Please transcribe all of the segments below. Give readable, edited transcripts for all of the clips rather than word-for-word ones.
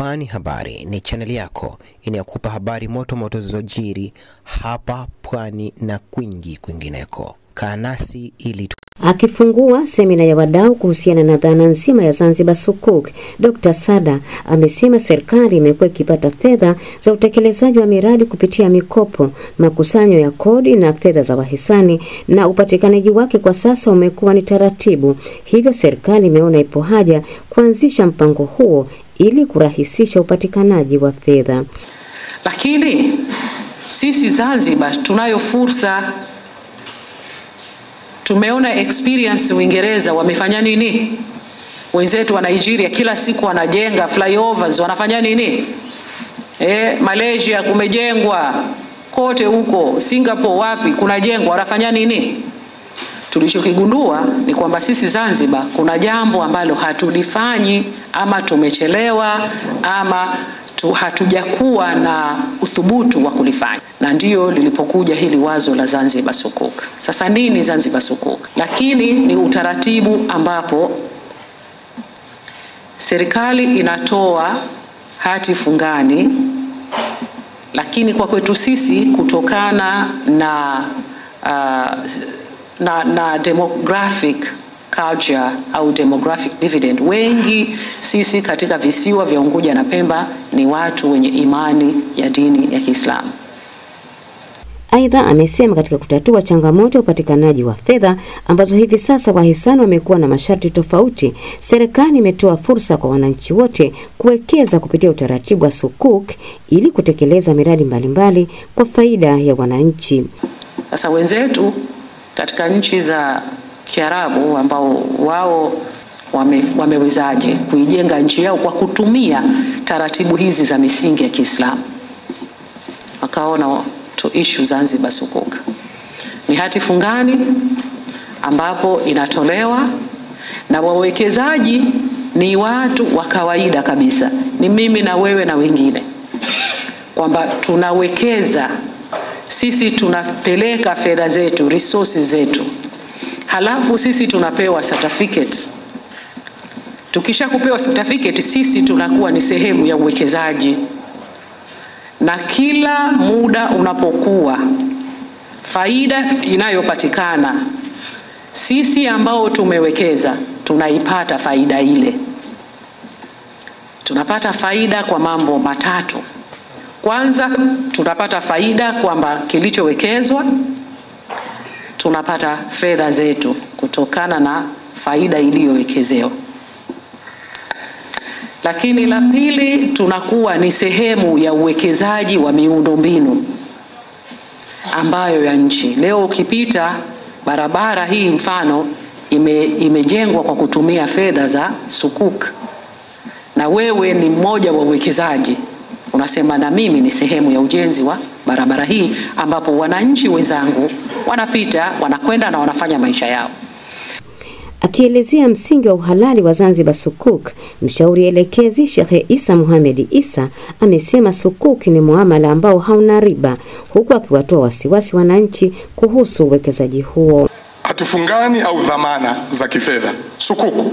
Pwani Habari ni channel yako inayokupa habari moto moto zilizojiri hapa Pwani na kwingineko. Kaa nasi ili Akifungua semina ya wadau kuhusiana na dhana nzima ya Zanzibar Sukuk, Dr. Sada amesema serikali imekuwa ikipata fedha za utekelezaji wa miradi kupitia mikopo, makusanyo ya kodi na fedha za wahisani, na upatikanaji wake kwa sasa umekuwa ni taratibu. Hivyo serikali imeona ipo haja kuanzisha mpango huo ili kurahisisha upatikanaji wa fedha. Lakini sisi Zanzibar tunayo fursa. Tumeona experience Uingereza wamefanya nini? Wenzetu wa Nigeria kila siku wanajenga flyovers, wanafanya nini? Malaysia kumejengwa kote huko, Singapore wapi kunajengwa, wanafanya nini? Tulichokigundua ni kwamba sisi Zanzibar kuna jambo ambalo hatulifanyi, ama tumechelewa, ama hatujakuwa na uthubutu wa kulifanya. Na ndio lilipokuja hili wazo la Zanzibar Sukuk. Sasa nini Zanzibar Sukuk? Lakini ni utaratibu ambapo serikali inatoa hati fungani, lakini kwa kwetu sisi kutokana na demographic culture au demographic dividend, wengi sisi katika visiwa vya Unguja na Pemba ni watu wenye imani ya dini ya Kiislamu. Aidha amesema katika kutatua changamoto ya upatikanaji wa fedha ambazo hivi sasa wahisani wamekuwa na masharti tofauti, serikali imetoa fursa kwa wananchi wote kuwekeza kupitia utaratibu wa Sukuk ili kutekeleza miradi mbalimbali kwa faida ya wananchi. Sasa wenzetu katika nchi za Kiarabu ambao wao wamewezaje kuijenga nchi yao kwa kutumia taratibu hizi za misingi ya Kiislamu, wakaona to issue Zanzibar Sukuk. Ni hati fungani ambapo inatolewa na wawekezaji ni watu wa kawaida kabisa, ni mimi na wewe na wengine, kwamba tunawekeza sisi, tunapeleka fedha zetu, resources zetu, halafu sisi tunapewa certificate. Tukisha kupewa certificate sisi tunakuwa ni sehemu ya uwekezaji, na kila muda unapokuwa faida inayopatikana sisi ambao tumewekeza tunaipata faida ile. Tunapata faida kwa mambo matatu. Kwanza tunapata faida kwamba kilichowekezwa tunapata fedha zetu kutokana na faida iliyowekezewa. Lakini la pili, tunakuwa ni sehemu ya uwekezaji wa miundombinu ambayo ya nchi. Leo ukipita barabara hii mfano imejengwa kwa kutumia fedha za Sukuk, na wewe ni mmoja wa uwekezaji, unasema na mimi ni sehemu ya ujenzi wa barabara hii, ambapo wananchi wenzangu wanapita, wanakwenda na wanafanya maisha yao. Akielezea msingi wa uhalali wa Zanzibar Sukuk, mshauri elekezi Sheikh Isa Muhammad Isa amesema Sukuk ni muamala ambao hauna riba, huku akiwatoa wasiwasi wananchi kuhusu uwekezaji huo. Hatufungani au dhamana za kifedha Sukuk.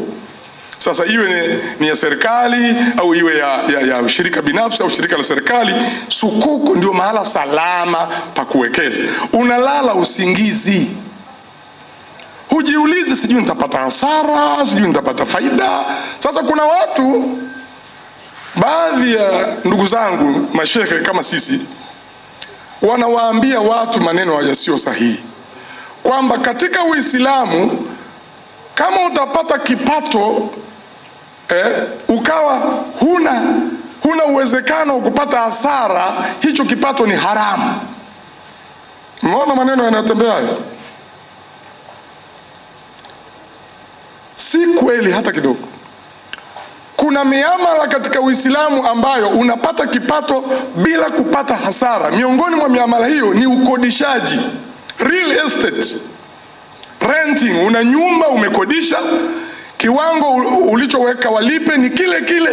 Sasa iwe ni ya serikali au iwe ya shirika binafsi au shirika la serikali, Sukuk ndio mahala salama pa kuwekeza. Unalala usingizi, hujiulize sijui nitapata hasara, sijui nitapata faida. Sasa kuna watu, baadhi ya ndugu zangu mashehe kama sisi, wanawaambia watu maneno yasiyo sahihi, kwamba katika Uislamu kama utapata kipato ukawa huna uwezekano wa kupata hasara, hicho kipato ni haramu. Unaona maneno yanatembea hayo? Si kweli hata kidogo. Kuna miamala katika Uislamu ambayo unapata kipato bila kupata hasara. Miongoni mwa miamala hiyo ni ukodishaji, real estate, renting. Una nyumba umekodisha, kiwango ulichoweka walipe ni kile kile,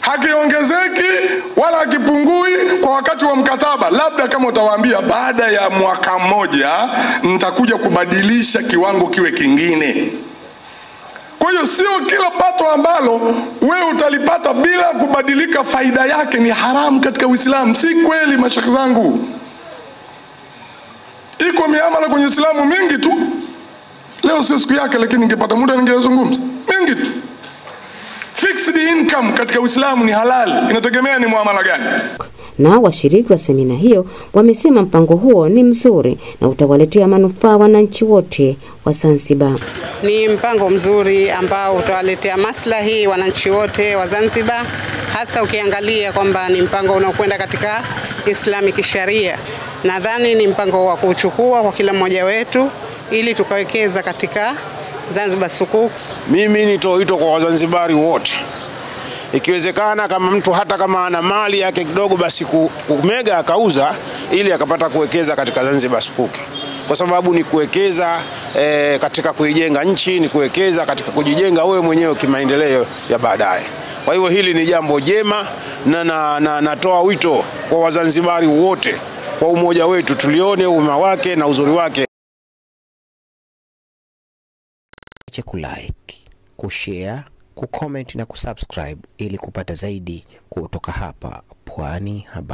hakiongezeki wala hakipungui kwa wakati wa mkataba. Labda kama utawaambia baada ya mwaka mmoja nitakuja kubadilisha kiwango kiwe kingine. Kwa hiyo sio kila pato ambalo wewe utalipata bila kubadilika faida yake ni haramu katika Uislamu. Si kweli mashaka zangu. Iko miamala kwenye Uislamu mingi tu. Leo sio siku yake, lakini ningepata muda ningezungumza. Mingi tu. Fixed income katika Uislamu ni halali, inategemea ni muamala gani. Na washiriki wa semina hiyo wamesema mpango huo ni mzuri na utawaletea manufaa wananchi wote wa Zanzibar. Ni mpango mzuri ambao utawaletea maslahi wananchi wote wa Zanzibar, hasa ukiangalia kwamba ni mpango unaokwenda katika Islamic Sharia. Nadhani ni mpango wa kuchukua kwa kila mmoja wetu ili tukawekeza katika Zanzibar Sukuk. Mimi nitoa wito kwa Wazanzibari wote. Ikiwezekana kama mtu hata kama ana mali yake kidogo basi kumega akauza ili akapata kuwekeza katika Zanzibar Sukuk. Kwa sababu ni kuwekeza katika kuijenga nchi, ni kuwekeza katika kujijenga wewe mwenyewe kimaendeleo ya baadaye. Kwa hivyo hili ni jambo jema na natoa wito kwa Wazanzibari wote kwa umoja wetu tulione umma wake na uzuri wake. Kulike, kushare, kucomment na kusubscribe ili kupata zaidi kutoka hapa Pwani Habari.